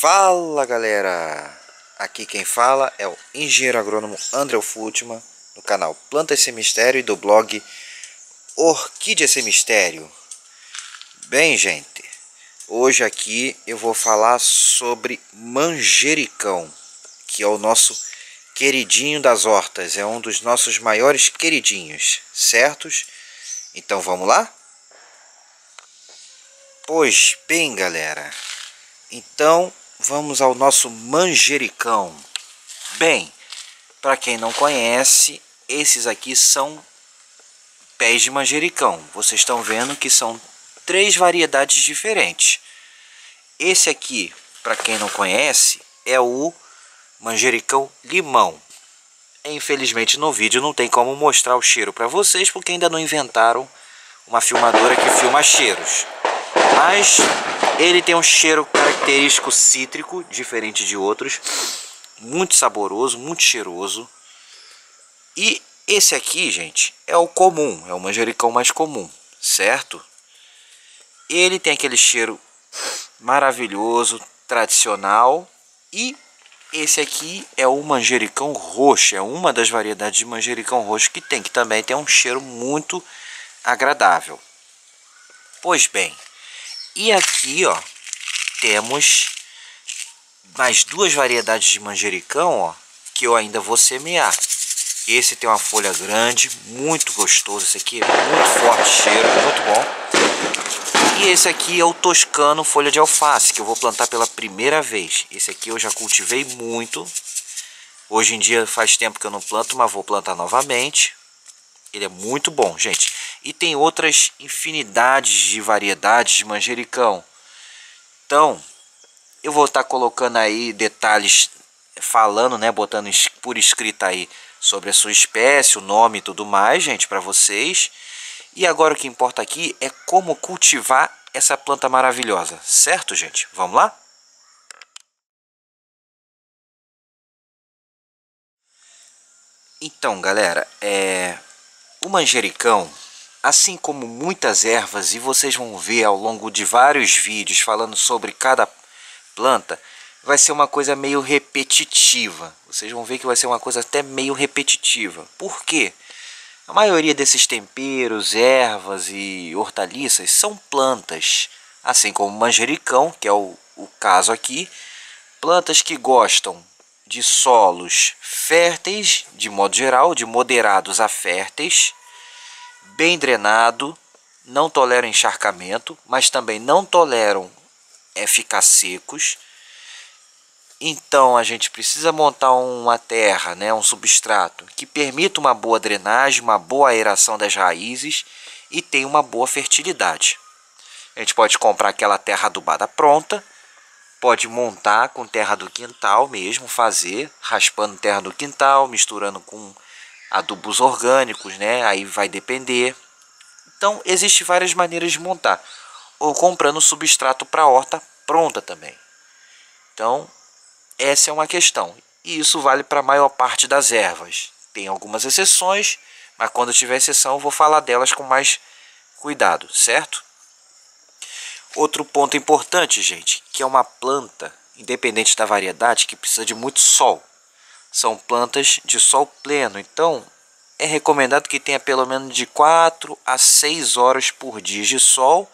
Fala galera, aqui quem fala é o engenheiro agrônomo André Fultman, do canal Plantas Sem Mistério e do blog Orquídea Sem Mistério. Bem gente, hoje aqui eu vou falar sobre manjericão, que é o nosso queridinho das hortas, é um dos nossos maiores queridinhos, certos? Então vamos lá? Pois bem galera, então vamos ao nosso manjericão. Bem, para quem não conhece, esses aqui são pés de manjericão. Vocês estão vendo que são três variedades diferentes. Esse aqui, para quem não conhece, é o manjericão limão. Infelizmente no vídeo não tem como mostrar o cheiro para vocês, porque ainda não inventaram uma filmadora que filma cheiros. Mas ele tem um cheiro característico cítrico, diferente de outros, muito saboroso, muito cheiroso. E esse aqui, gente, é o comum, é o manjericão mais comum, certo? Ele tem aquele cheiro maravilhoso, tradicional. E esse aqui é o manjericão roxo, é uma das variedades de manjericão roxo que também tem um cheiro muito agradável. Pois bem, e aqui ó, temos mais duas variedades de manjericão ó, que eu ainda vou semear. Esse tem uma folha grande, muito gostoso, esse aqui é muito forte cheiro, muito bom. E esse aqui é o toscano folha de alface, que eu vou plantar pela primeira vez. Esse aqui eu já cultivei muito. Hoje em dia faz tempo que eu não planto, mas vou plantar novamente. Ele é muito bom, gente. E tem outras infinidades de variedades de manjericão. Então, eu vou estar colocando aí detalhes, falando, né, botando por escrito aí sobre a sua espécie, o nome e tudo mais, gente, para vocês. E agora o que importa aqui é como cultivar essa planta maravilhosa, certo, gente? Vamos lá? Então, galera, o manjericão, assim como muitas ervas, e vocês vão ver ao longo de vários vídeos falando sobre cada planta, vai ser uma coisa meio repetitiva. Vocês vão ver que vai ser uma coisa até meio repetitiva. Por quê? A maioria desses temperos, ervas e hortaliças são plantas, assim como o manjericão, que é o caso aqui, plantas que gostam de solos férteis, de modo geral, de moderados a férteis, bem drenado, não toleram encharcamento, mas também não toleram ficar secos. Então a gente precisa montar uma terra, né, um substrato que permita uma boa drenagem, uma boa aeração das raízes e tenha uma boa fertilidade. A gente pode comprar aquela terra adubada pronta, pode montar com terra do quintal mesmo, fazer, raspando terra do quintal, misturando com adubos orgânicos, né? Aí vai depender. Então existem várias maneiras de montar, ou comprando substrato para horta pronta também. Então essa é uma questão, e isso vale para a maior parte das ervas. Tem algumas exceções, mas quando tiver exceção eu vou falar delas com mais cuidado, certo? Outro ponto importante, gente, que é uma planta, independente da variedade, que precisa de muito sol. São plantas de sol pleno, então é recomendado que tenha pelo menos de 4 a 6 horas por dia de sol,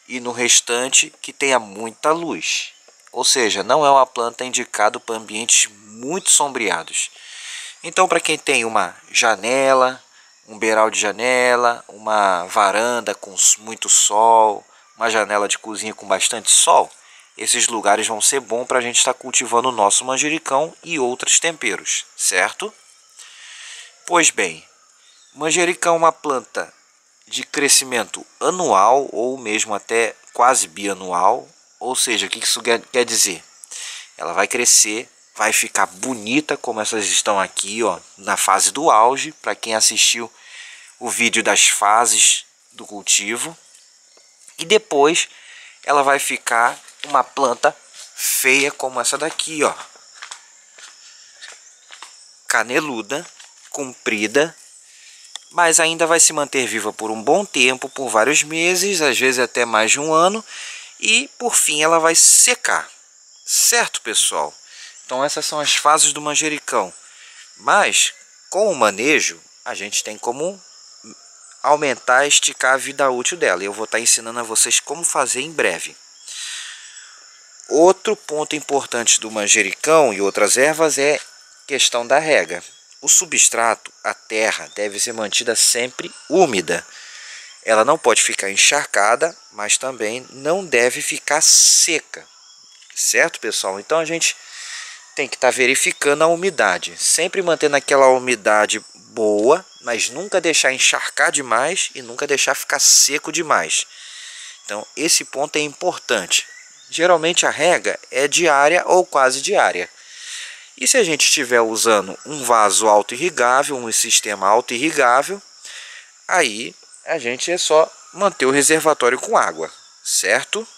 e no restante que tenha muita luz. Ou seja, não é uma planta indicada para ambientes muito sombreados. Então, para quem tem uma janela, um beiral de janela, uma varanda com muito sol, uma janela de cozinha com bastante sol, esses lugares vão ser bons para a gente estar cultivando o nosso manjericão e outros temperos, certo? Pois bem, manjericão é uma planta de crescimento anual ou mesmo até quase bianual. Ou seja, o que isso quer dizer? Ela vai crescer, vai ficar bonita como essas estão aqui, ó, na fase do auge, para quem assistiu o vídeo das fases do cultivo. E depois ela vai ficar uma planta feia como essa daqui, ó. Caneluda, comprida, mas ainda vai se manter viva por um bom tempo, por vários meses, às vezes até mais de um ano. E por fim ela vai secar, Certo, pessoal? Então essas são as fases do manjericão. Mas com o manejo a gente tem como aumentar, esticar a vida útil dela. E eu vou estar ensinando a vocês como fazer em breve. Outro ponto importante do manjericão e outras ervas é questão da rega. O substrato, a terra, deve ser mantida sempre úmida. Ela não pode ficar encharcada, mas também não deve ficar seca. Certo, pessoal? Então a gente tem que estar verificando a umidade. Sempre mantendo aquela umidade boa, mas nunca deixar encharcar demais e nunca deixar ficar seco demais. Então esse ponto é importante. Geralmente a rega é diária ou quase diária. E se a gente estiver usando um vaso auto-irrigável, um sistema auto-irrigável, aí a gente é só manter o reservatório com água, certo?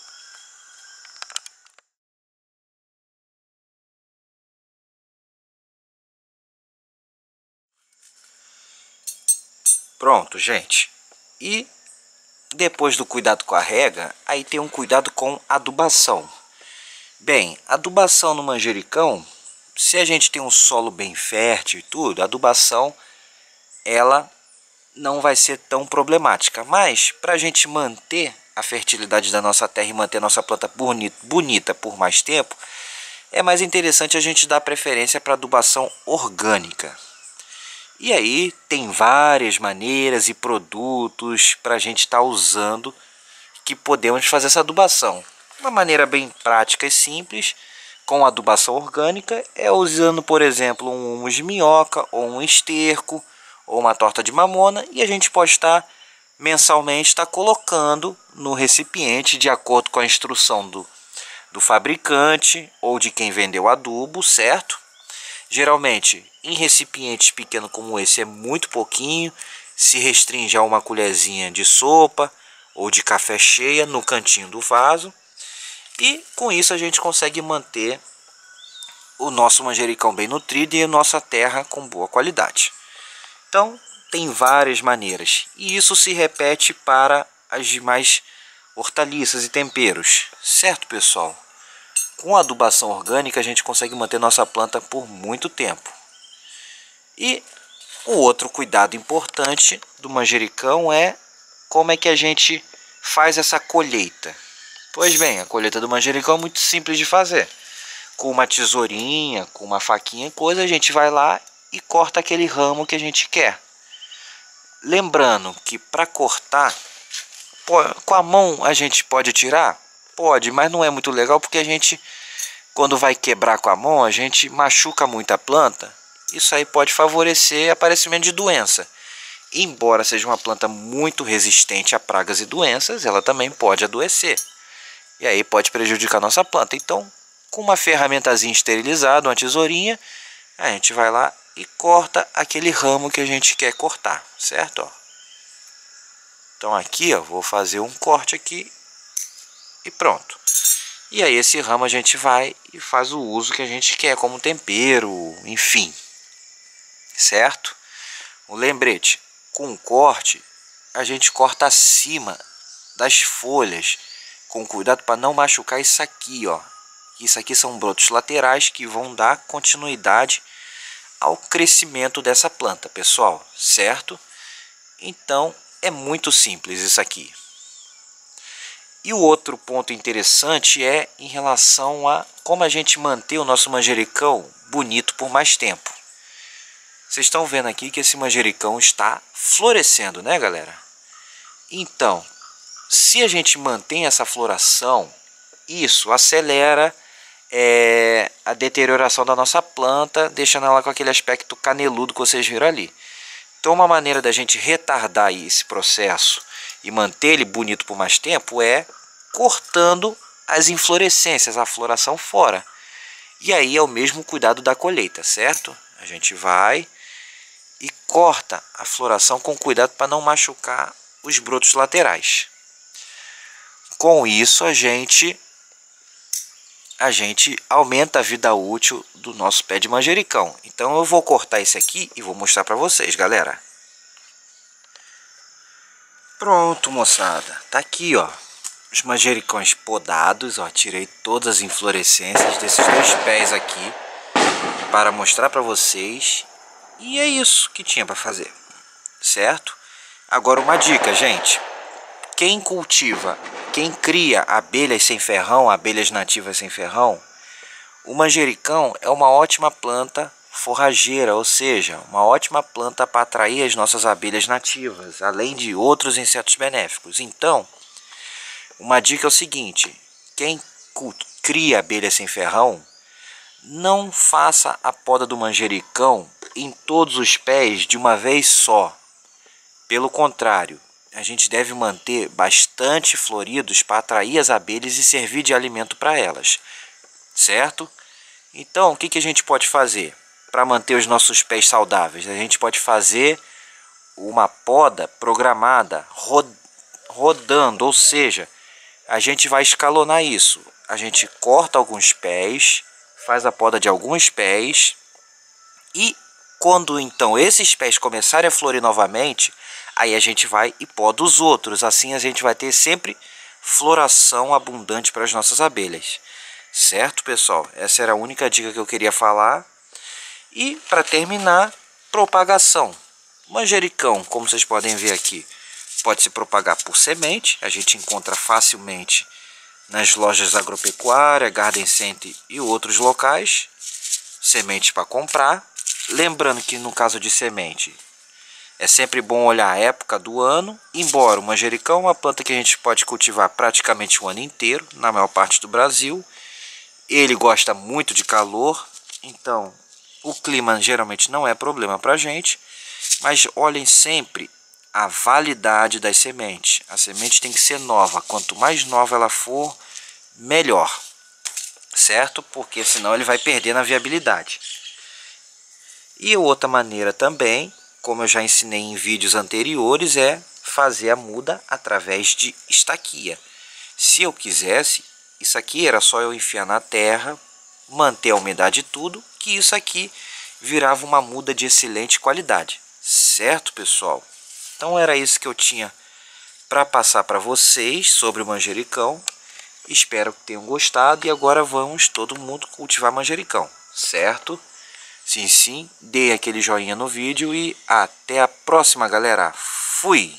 Pronto, gente. E depois do cuidado com a rega, aí tem um cuidado com a adubação. Bem, adubação no manjericão, se a gente tem um solo bem fértil e tudo, a adubação ela não vai ser tão problemática. Mas para a gente manter a fertilidade da nossa terra e manter a nossa planta bonita por mais tempo, é mais interessante a gente dar preferência para adubação orgânica. E aí tem várias maneiras e produtos para a gente estar usando que podemos fazer essa adubação. Uma maneira bem prática e simples com adubação orgânica é usando, por exemplo, um humus de minhoca ou um esterco ou uma torta de mamona, e a gente pode estar mensalmente colocando no recipiente de acordo com a instrução do fabricante ou de quem vendeu adubo, certo? Geralmente, em recipientes pequenos como esse é muito pouquinho, se restringe a uma colherzinha de sopa ou de café cheia no cantinho do vaso. E com isso a gente consegue manter o nosso manjericão bem nutrido e a nossa terra com boa qualidade. Então, tem várias maneiras. E isso se repete para as demais hortaliças e temperos. Certo, pessoal? Com a adubação orgânica a gente consegue manter nossa planta por muito tempo. E o outro cuidado importante do manjericão é como é que a gente faz essa colheita. Pois bem, a colheita do manjericão é muito simples de fazer. Com uma tesourinha, com uma faquinha e coisa, a gente vai lá e corta aquele ramo que a gente quer. Lembrando que para cortar, com a mão a gente pode tirar? Pode, mas não é muito legal porque a gente, quando vai quebrar com a mão, a gente machuca muito a planta. Isso aí pode favorecer o aparecimento de doença. Embora seja uma planta muito resistente a pragas e doenças, ela também pode adoecer. E aí pode prejudicar a nossa planta. Então, com uma ferramentazinha esterilizada, uma tesourinha, a gente vai lá e corta aquele ramo que a gente quer cortar, certo? Então aqui, vou fazer um corte aqui e pronto. E aí esse ramo a gente vai e faz o uso que a gente quer, como tempero, enfim. Certo? Um lembrete, com o corte, a gente corta acima das folhas, com cuidado para não machucar isso aqui, ó. Isso aqui são brotos laterais que vão dar continuidade ao crescimento dessa planta, pessoal, certo? Então, é muito simples isso aqui. E o outro ponto interessante é em relação a como a gente manter o nosso manjericão bonito por mais tempo. Vocês estão vendo aqui que esse manjericão está florescendo, né, galera? Então, se a gente mantém essa floração, isso acelera a deterioração da nossa planta, deixando ela com aquele aspecto caneludo que vocês viram ali. Então, uma maneira da gente retardar esse processo e manter ele bonito por mais tempo é cortando as inflorescências, a floração fora. E aí é o mesmo cuidado da colheita, certo? A gente vai e corta a floração com cuidado para não machucar os brotos laterais. Com isso a gente aumenta a vida útil do nosso pé de manjericão. Então eu vou cortar esse aqui e vou mostrar para vocês, galera. Pronto, moçada. Tá aqui, ó. os manjericões podados, ó, tirei todas as inflorescências desses 2 pés aqui para mostrar para vocês. E é isso que tinha para fazer, certo? Agora uma dica, gente. Quem cultiva, quem cria abelhas sem ferrão, abelhas nativas sem ferrão, o manjericão é uma ótima planta forrageira, ou seja, uma ótima planta para atrair as nossas abelhas nativas, além de outros insetos benéficos. Então, uma dica é o seguinte: quem cria abelhas sem ferrão, não faça a poda do manjericão em todos os pés de uma vez só. Pelo contrário, a gente deve manter bastante floridos para atrair as abelhas e servir de alimento para elas, certo? Então, o que a gente pode fazer para manter os nossos pés saudáveis? A gente pode fazer uma poda programada, rodando, ou seja, a gente vai escalonar isso. A gente corta alguns pés, faz a poda de alguns pés e quando então esses pés começarem a florir novamente, aí a gente vai e poda os outros. Assim a gente vai ter sempre floração abundante para as nossas abelhas. Certo, pessoal? Essa era a única dica que eu queria falar. E para terminar, propagação. Manjericão, como vocês podem ver aqui, pode se propagar por semente. A gente encontra facilmente nas lojas agropecuárias, Garden Center e outros locais. Semente para comprar. Lembrando que no caso de semente, é sempre bom olhar a época do ano. Embora o manjericão é uma planta que a gente pode cultivar praticamente o ano inteiro, na maior parte do Brasil. Ele gosta muito de calor, então o clima geralmente não é problema para a gente. Mas olhem sempre a validade das sementes. A semente tem que ser nova. Quanto mais nova ela for, melhor. Certo? Porque senão ele vai perder na viabilidade. E outra maneira também, como eu já ensinei em vídeos anteriores, é fazer a muda através de estaquia. Se eu quisesse, isso aqui era só eu enfiar na terra, manter a umidade e tudo, que isso aqui virava uma muda de excelente qualidade. Certo, pessoal? Então era isso que eu tinha para passar para vocês sobre o manjericão. Espero que tenham gostado e agora vamos todo mundo cultivar manjericão, certo? Sim, sim, dê aquele joinha no vídeo e até a próxima, galera. Fui!